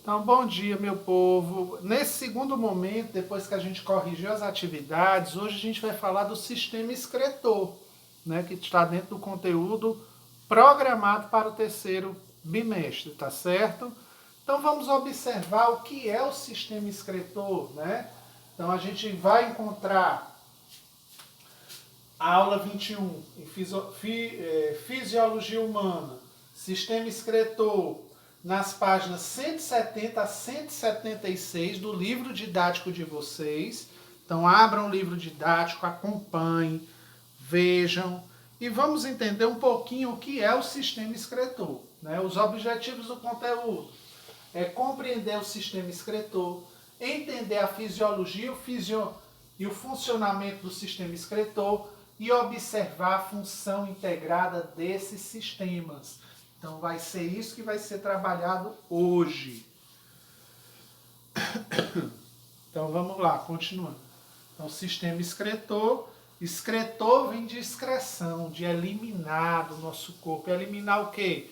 Então, bom dia, meu povo. Nesse segundo momento, depois que a gente corrigiu as atividades, hoje a gente vai falar do sistema excretor, né, que está dentro do conteúdo programado para o terceiro bimestre, tá certo? Então, vamos observar o que é o sistema excretor, né? Então, a gente vai encontrar a aula 21 em Fisiologia Humana, Sistema Excretor, nas páginas 170 a 176 do livro didático de vocês. Então, abram o livro didático, acompanhem, vejam e vamos entender um pouquinho o que é o sistema excretor. Né? Os objetivos do conteúdo é compreender o sistema excretor, entender a fisiologia e o funcionamento do sistema excretor e observar a função integrada desses sistemas. Então vai ser isso que vai ser trabalhado hoje. Então vamos lá, continuando. Então, sistema excretor. Excretor vem de excreção, de eliminar do nosso corpo. Eliminar o quê?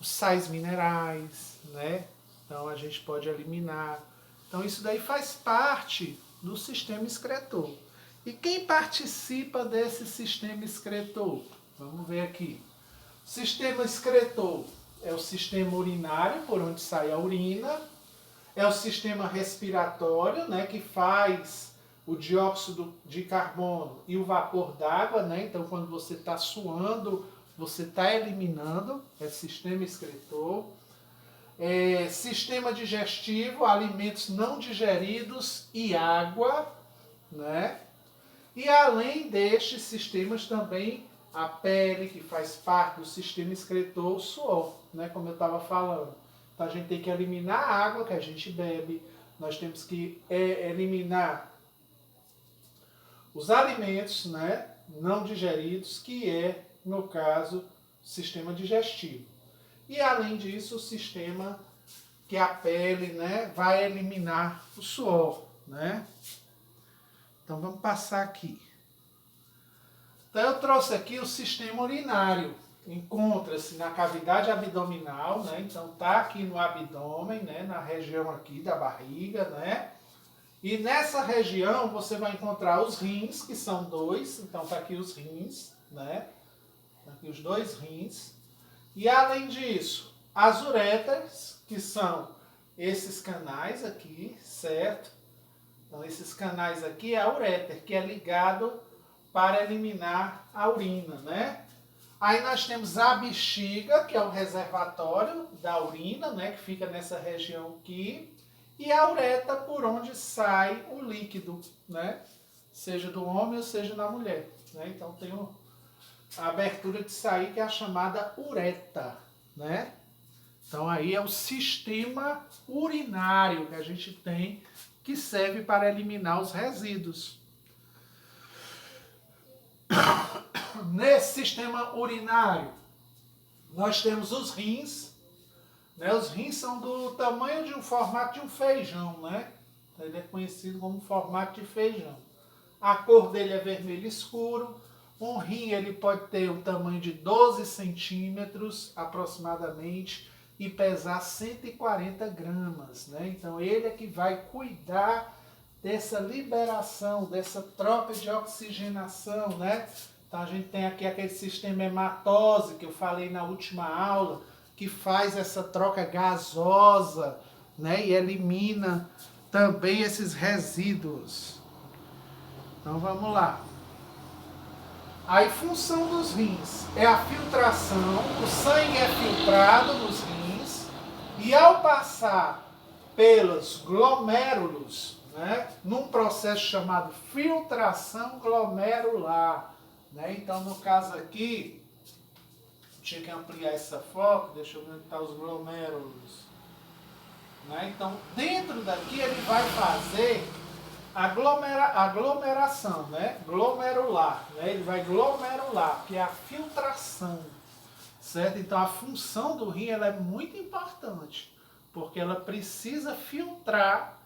Os sais minerais, né? Então a gente pode eliminar. Então isso daí faz parte do sistema excretor. E quem participa desse sistema excretor? Vamos ver aqui. O sistema excretor é o sistema urinário, por onde sai a urina. É o sistema respiratório, né, que faz o dióxido de carbono e o vapor d'água, né? Então, quando você está suando, você está eliminando, é sistema excretor. Sistema digestivo, alimentos não digeridos e água, né? E além destes sistemas também a pele, que faz parte do sistema excretor, o suor, né? Como eu estava falando. Então a gente tem que eliminar a água que a gente bebe, nós temos que eliminar os alimentos, né, não digeridos, que é, no caso, o sistema digestivo. E além disso, o sistema que a pele, né, vai eliminar o suor, né? Então vamos passar aqui. Então eu trouxe aqui o sistema urinário. Encontra-se na cavidade abdominal, né? Então tá aqui no abdômen, né, na região aqui da barriga, né? E nessa região você vai encontrar os rins, que são dois. Então tá aqui os rins, né? Tá aqui os dois rins. E além disso, as ureteras, que são esses canais aqui, certo? Então esses canais aqui é a ureter, que é ligado para eliminar a urina, né? Aí nós temos a bexiga, que é o reservatório da urina, né? Que fica nessa região aqui. E a uretra, por onde sai o líquido, né? Seja do homem ou seja da mulher, né? Então tem a abertura de sair, que é a chamada uretra, né? Então aí é o sistema urinário que a gente tem, que serve para eliminar os resíduos. Nesse sistema urinário, nós temos os rins, né? Os rins são do tamanho de um formato de um feijão, né? Ele é conhecido como formato de feijão. A cor dele é vermelho escuro. Um rim ele pode ter o tamanho de 12 centímetros aproximadamente e pesar 140 gramas, né? Então ele é que vai cuidar dessa liberação, dessa troca de oxigenação, né? Então a gente tem aqui aquele sistema hematose que eu falei na última aula, que faz essa troca gasosa, né? E elimina também esses resíduos. Então vamos lá. A função dos rins é a filtração, o sangue é filtrado nos rins e ao passar pelos glomérulos, né, num processo chamado filtração glomerular, né? Então no caso aqui, tinha que ampliar essa foto, deixa eu ver onde estão os glomérulos. Né? Então dentro daqui ele vai fazer aglomeração, né? Glomerular, né? Ele vai glomerular, que é a filtração, certo? Então a função do rim ela é muito importante, porque ela precisa filtrar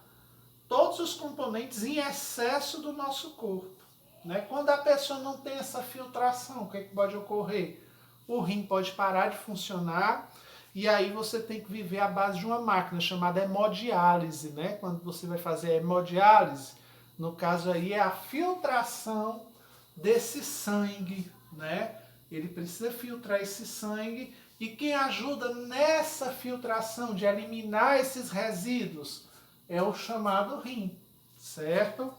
todos os componentes em excesso do nosso corpo, né? Quando a pessoa não tem essa filtração, o que pode ocorrer? O rim pode parar de funcionar E aí você tem que viver à base de uma máquina chamada hemodiálise, né? Quando você vai fazer a hemodiálise, no caso aí é a filtração desse sangue, né? Ele precisa filtrar esse sangue e quem ajuda nessa filtração de eliminar esses resíduos é o chamado rim, certo?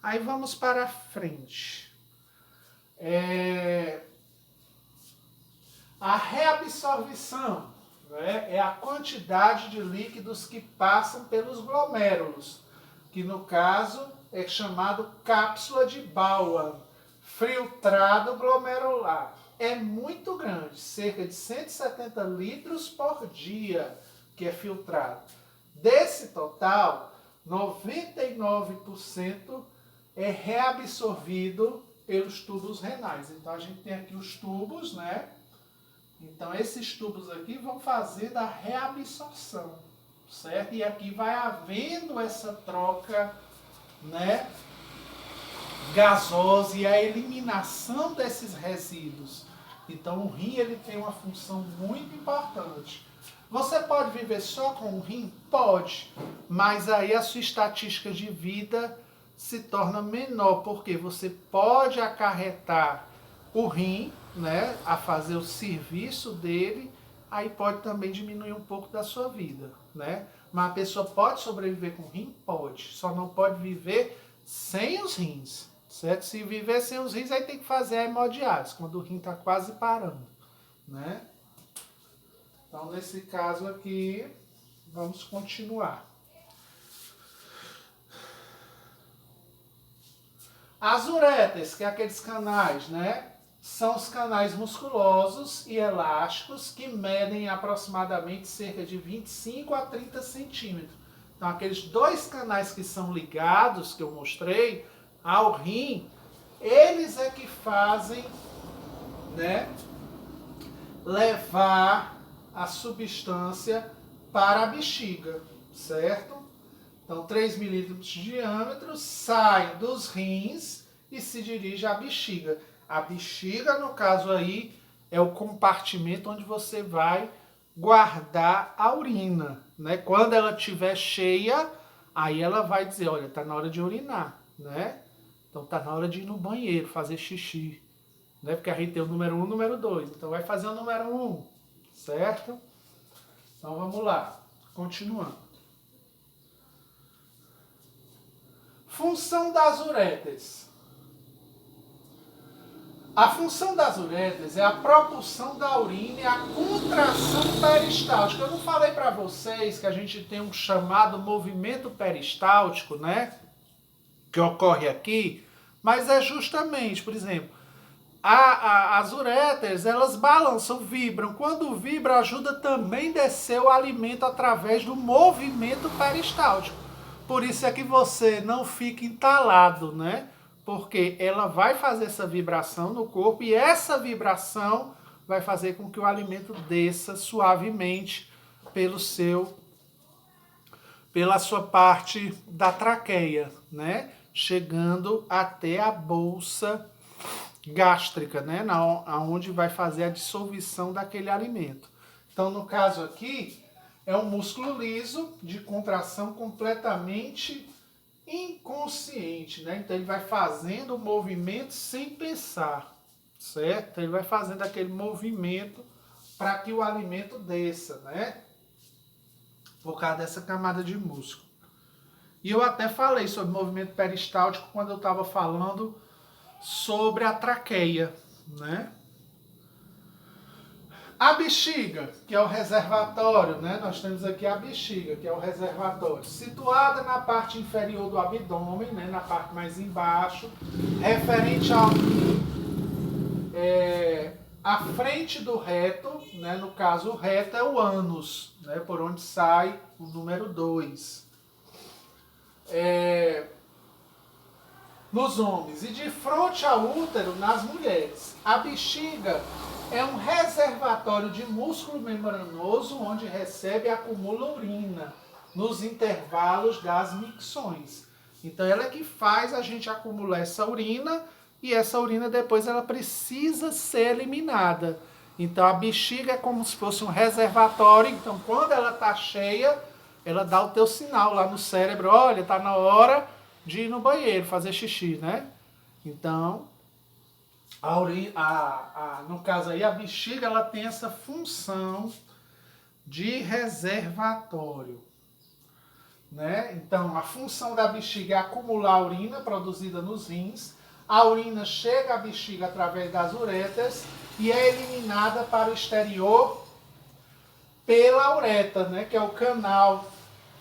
Aí vamos para frente. A reabsorção, né, é a quantidade de líquidos que passam pelos glomérulos, que no caso é chamado cápsula de Bowman, filtrado glomerular. É muito grande, cerca de 170 litros por dia que é filtrado. Desse total, 99% é reabsorvido pelos tubos renais. Então a gente tem aqui os tubos, né? Então esses tubos aqui vão fazendo a reabsorção, certo? E aqui vai havendo essa troca, né, gasosa e a eliminação desses resíduos. Então o rim ele tem uma função muito importante. Você pode viver só com o rim? Pode, mas aí a sua estatística de vida se torna menor, porque você pode acarretar o rim, né, a fazer o serviço dele, aí pode também diminuir um pouco da sua vida, né? Mas a pessoa pode sobreviver com rim? Pode, só não pode viver sem os rins, certo? Se viver sem os rins, aí tem que fazer a hemodiálise, quando o rim está quase parando, né? Então, nesse caso aqui, vamos continuar. As uretas, que é aqueles canais, né? São os canais musculosos e elásticos que medem aproximadamente cerca de 25 a 30 centímetros. Então, aqueles dois canais que são ligados, que eu mostrei, ao rim, eles é que fazem, né, levar a substância para a bexiga, certo? Então, 3 milímetros de diâmetro saem dos rins e se dirige à bexiga. A bexiga, no caso aí, é o compartimento onde você vai guardar a urina, né? Quando ela estiver cheia, aí ela vai dizer, olha, tá na hora de urinar, né? Então tá na hora de ir no banheiro, fazer xixi, né? Porque a gente tem o número 1 e o número 2. Então vai fazer o número 1, certo? Então vamos lá, continuando. Função das uretas. A função das uretas é a propulsão da urina e a contração peristáltica. Eu não falei para vocês que a gente tem um chamado movimento peristáltico, né? Que ocorre aqui, mas é justamente, por exemplo, as uretas, elas balançam, vibram. Quando vibra, ajuda também a descer o alimento através do movimento peristáltico. Por isso é que você não fica entalado, né? Porque ela vai fazer essa vibração no corpo e essa vibração vai fazer com que o alimento desça suavemente pela sua parte da traqueia, né? Chegando até a bolsa gástrica, né? Onde vai fazer a dissolução daquele alimento. Então, no caso aqui, é um músculo liso de contração completamente inconsciente, né? Então ele vai fazendo o movimento sem pensar, certo? Ele vai fazendo aquele movimento para que o alimento desça, né? Por causa dessa camada de músculo. E eu até falei sobre movimento peristáltico quando eu estava falando sobre a traqueia, né? A bexiga, que é o reservatório, né? Nós temos aqui a bexiga, que é o reservatório, situada na parte inferior do abdômen, né? Na parte mais embaixo, referente ao à frente do reto, né? No caso, o reto é o ânus, né? Por onde sai o número 2. Nos homens. E de frente ao útero nas mulheres. A bexiga é um reservatório de músculo membranoso onde recebe e acumula urina nos intervalos das micções. Então ela é que faz a gente acumular essa urina e essa urina depois ela precisa ser eliminada. Então a bexiga é como se fosse um reservatório. Então quando ela está cheia, ela dá o teu sinal lá no cérebro, olha, está na hora de ir no banheiro, fazer xixi, né? Então, no caso aí, a bexiga ela tem essa função de reservatório, né? Então, a função da bexiga é acumular a urina produzida nos rins. A urina chega à bexiga através das uretas e é eliminada para o exterior pela uretra, né? Que é o canal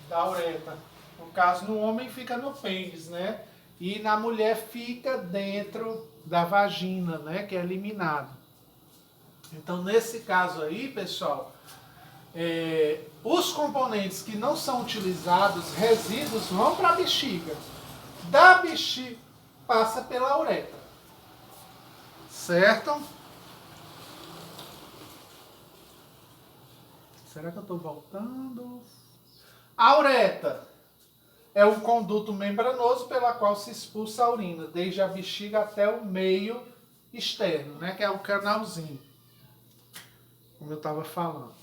da uretra. No caso, no homem fica no pênis, né? E na mulher fica dentro da vagina, né? Que é eliminado. Então, nesse caso aí, pessoal, os componentes que não são utilizados, resíduos, vão para a bexiga. Da bexiga passa pela uretra. Certo? Será que eu estou voltando? A uretra é um conduto membranoso pela qual se expulsa a urina, desde a bexiga até o meio externo, né? Que é o canalzinho, como eu estava falando.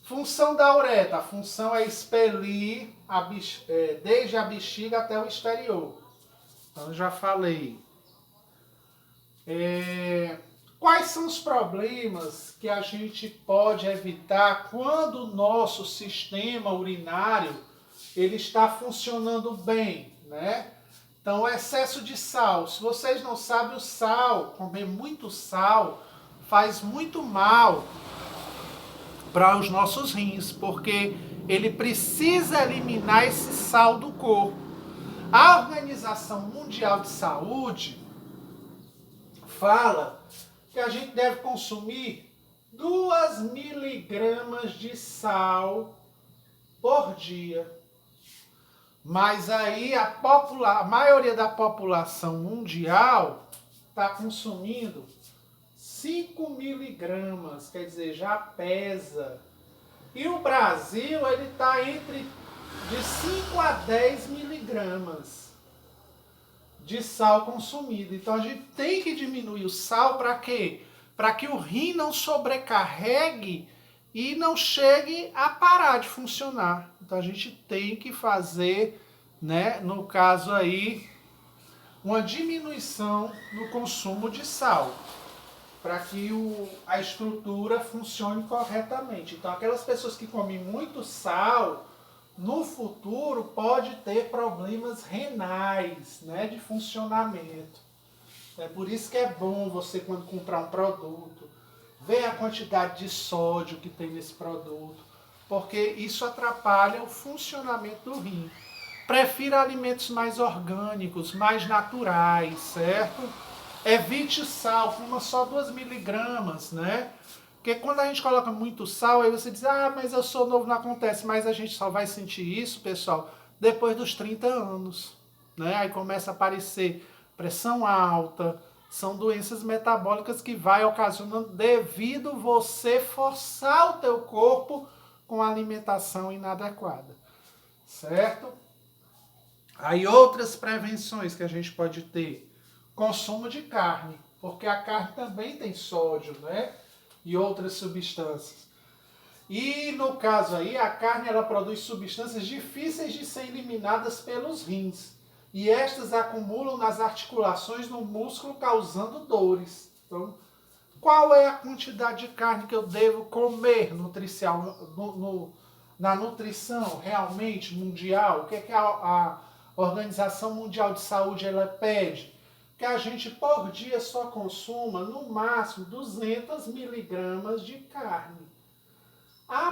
Função da uretra. A função é expelir desde a bexiga até o exterior. Então, eu já falei. Quais são os problemas que a gente pode evitar quando o nosso sistema urinário ele está funcionando bem, né? Então, o excesso de sal. Se vocês não sabem, o sal, comer muito sal, faz muito mal para os nossos rins, porque ele precisa eliminar esse sal do corpo. A Organização Mundial de Saúde fala que a gente deve consumir 2 miligramas de sal por dia. Mas aí a maioria da população mundial está consumindo 5 miligramas, quer dizer, já pesa. E o Brasil, ele está entre de 5 a 10 miligramas de sal consumido. Então a gente tem que diminuir o sal para quê? Para que o rim não sobrecarregue e não chegue a parar de funcionar. Então a gente tem que fazer, né, no caso aí, uma diminuição no consumo de sal, para que a estrutura funcione corretamente. Então aquelas pessoas que comem muito sal, no futuro pode ter problemas renais, né, de funcionamento. É por isso que é bom você, quando comprar um produto, ver a quantidade de sódio que tem nesse produto, porque isso atrapalha o funcionamento do rim. Prefira alimentos mais orgânicos, mais naturais, certo? Evite o sal, coma só 2 miligramas, né? Porque quando a gente coloca muito sal, aí você diz, mas eu sou novo, não acontece. Mas a gente só vai sentir isso, pessoal, depois dos 30 anos, né? Aí começa a aparecer pressão alta, são doenças metabólicas que vai ocasionando devido você forçar o teu corpo com alimentação inadequada, certo? Aí outras prevenções que a gente pode ter, consumo de carne, porque a carne também tem sódio, né? E outras substâncias. E no caso aí, a carne ela produz substâncias difíceis de ser eliminadas pelos rins. E estas acumulam nas articulações no músculo, causando dores. Então, qual é a quantidade de carne que eu devo comer na nutrição realmente mundial? O que é que a Organização Mundial de Saúde ela pede? Que a gente por dia só consuma no máximo 200 miligramas de carne.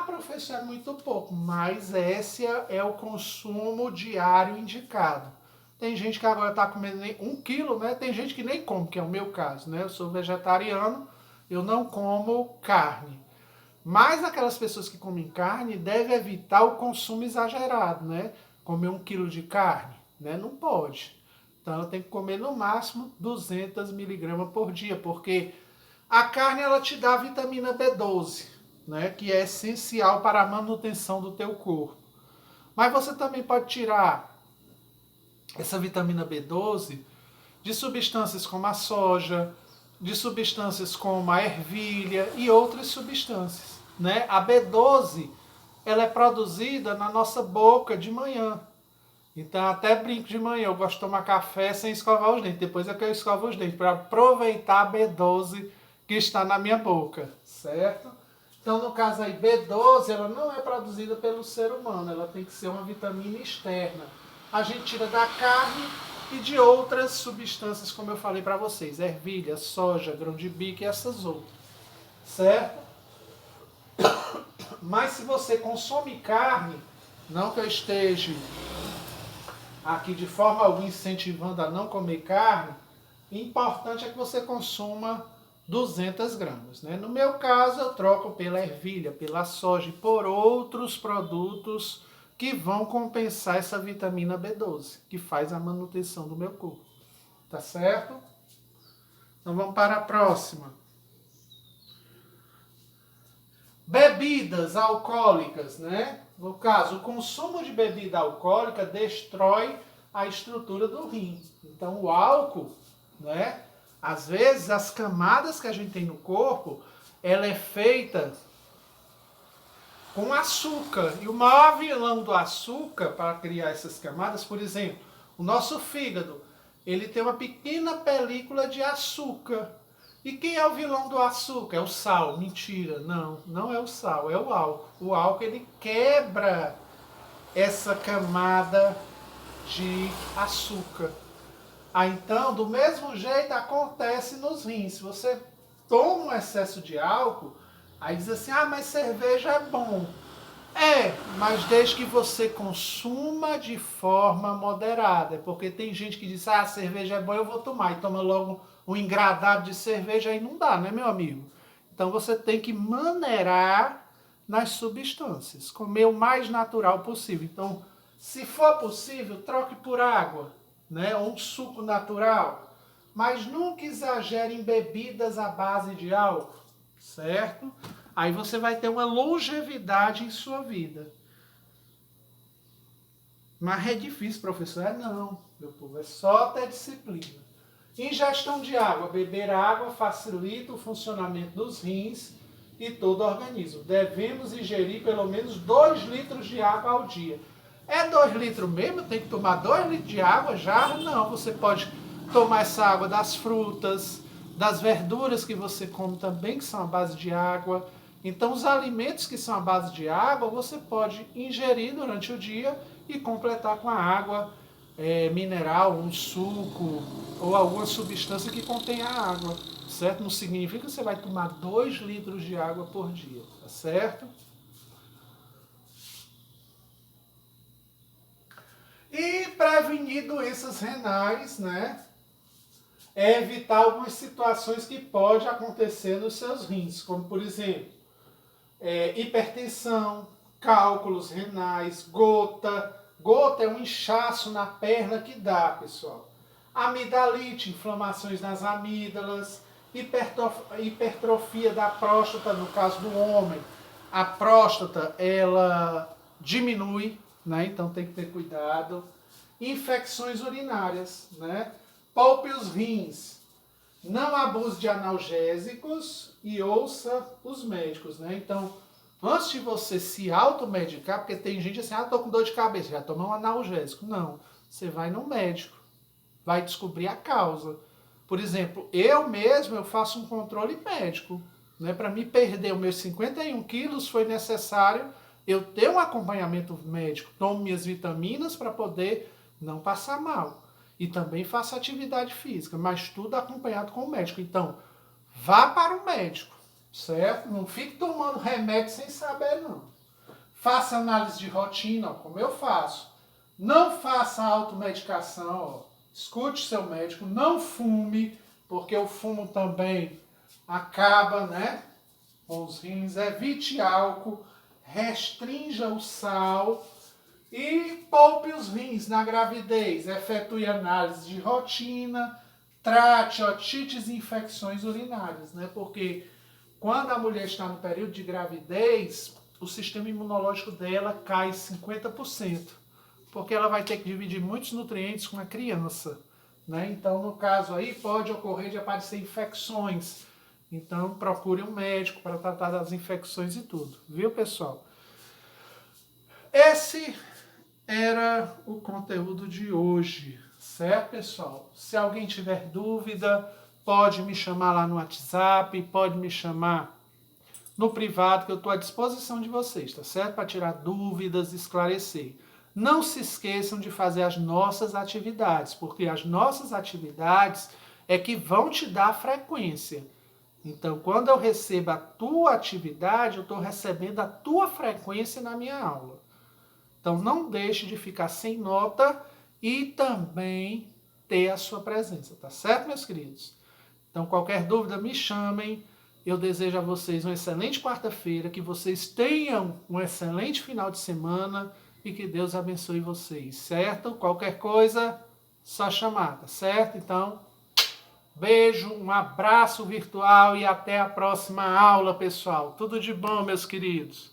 Professor, é muito pouco, mas esse é o consumo diário indicado. Tem gente que agora está comendo 1 quilo, né? Tem gente que nem come, que é o meu caso, né? Eu sou vegetariano, eu não como carne. Mas aquelas pessoas que comem carne devem evitar o consumo exagerado, né? Comer 1 quilo de carne, né? Não pode. Então ela tem que comer no máximo 200 miligramas por dia, porque a carne ela te dá a vitamina B12, né, que é essencial para a manutenção do teu corpo. Mas você também pode tirar essa vitamina B12 de substâncias como a soja, de substâncias como a ervilha e outras substâncias, né? A B12, ela é produzida na nossa boca de manhã. Então, até brinco de manhã, eu gosto de tomar café sem escovar os dentes. Depois é que eu escovo os dentes, para aproveitar a B12 que está na minha boca, certo? Então, no caso aí, B12, ela não é produzida pelo ser humano, ela tem que ser uma vitamina externa. A gente tira da carne e de outras substâncias, como eu falei para vocês, ervilha, soja, grão de bico e essas outras, certo? Mas se você consome carne, não que eu esteja aqui de forma alguma incentivando a não comer carne, importante é que você consuma 200 gramas. Né? No meu caso, eu troco pela ervilha, pela soja e por outros produtos que vão compensar essa vitamina B12, que faz a manutenção do meu corpo. Tá certo? Então vamos para a próxima. Bebidas alcoólicas, né? No caso, o consumo de bebida alcoólica destrói a estrutura do rim. Então, o álcool, né? Às vezes, as camadas que a gente tem no corpo, ela é feita com açúcar. E o maior vilão do açúcar para criar essas camadas, por exemplo, o nosso fígado, ele tem uma pequena película de açúcar. E quem é o vilão do açúcar? É o sal. Mentira, não é o sal, é o álcool. O álcool, ele quebra essa camada de açúcar. Então, do mesmo jeito acontece nos rins. Se você toma um excesso de álcool, aí diz assim, mas cerveja é bom. É, mas desde que você consuma de forma moderada. Porque tem gente que diz, cerveja é bom, eu vou tomar. E toma logo um engradado de cerveja, aí não dá, né, meu amigo? Então você tem que maneirar nas substâncias. Comer o mais natural possível. Então, se for possível, troque por água, né? Ou um suco natural. Mas nunca exagere em bebidas à base de álcool, certo? Aí você vai ter uma longevidade em sua vida. Mas é difícil, professor. Não, meu povo, é só ter disciplina. Ingestão de água. Beber água facilita o funcionamento dos rins e todo o organismo. Devemos ingerir pelo menos 2 litros de água ao dia. É 2 litros mesmo? Tem que tomar 2 litros de água? Já não. Você pode tomar essa água das frutas, das verduras que você come também, que são à base de água. Então, os alimentos que são à base de água, você pode ingerir durante o dia e completar com a água mineral, um suco ou alguma substância que contenha água, certo? Não significa que você vai tomar 2 litros de água por dia, tá certo? E prevenir doenças renais, né? É evitar algumas situações que podem acontecer nos seus rins, como por exemplo, hipertensão, cálculos renais, gota. Gota é um inchaço na perna que dá, pessoal. Amidalite, inflamações nas amígdalas, hipertrofia da próstata, no caso do homem. A próstata, ela diminui, né? Então tem que ter cuidado. Infecções urinárias, né? Poupe os rins. Não abuse de analgésicos e ouça os médicos, né? Então, antes de você se automedicar, porque tem gente assim, tô com dor de cabeça, já tomou um analgésico. Não, você vai no médico, vai descobrir a causa. Por exemplo, eu mesmo, eu faço um controle médico, né? Para me perder os meus 51 quilos, foi necessário eu ter um acompanhamento médico. Tomo minhas vitaminas para poder não passar mal. E também faço atividade física, mas tudo acompanhado com o médico. Então, vá para o médico, certo? Não fique tomando remédio sem saber, não. Faça análise de rotina, ó, como eu faço. Não faça automedicação, ó. Escute seu médico, não fume, porque o fumo também acaba, né, com os rins. Evite álcool, restrinja o sal e poupe os rins na gravidez. Efetue análise de rotina, trate otites e infecções urinárias, né? Porque quando a mulher está no período de gravidez, o sistema imunológico dela cai 50%, porque ela vai ter que dividir muitos nutrientes com a criança, né? Então, no caso aí, pode ocorrer de aparecer infecções. Então, procure um médico para tratar das infecções e tudo, viu, pessoal? Esse era o conteúdo de hoje, certo, pessoal? Se alguém tiver dúvida, pode me chamar lá no WhatsApp, pode me chamar no privado, que eu estou à disposição de vocês, tá certo? Para tirar dúvidas, esclarecer. Não se esqueçam de fazer as nossas atividades, porque as nossas atividades é que vão te dar frequência. Então, quando eu recebo a tua atividade, eu estou recebendo a tua frequência na minha aula. Então, não deixe de ficar sem nota e também ter a sua presença, tá certo, meus queridos? Então, qualquer dúvida, me chamem. Eu desejo a vocês uma excelente quarta-feira, que vocês tenham um excelente final de semana e que Deus abençoe vocês, certo? Qualquer coisa, só chamar, tá certo? Então, beijo, um abraço virtual e até a próxima aula, pessoal. Tudo de bom, meus queridos.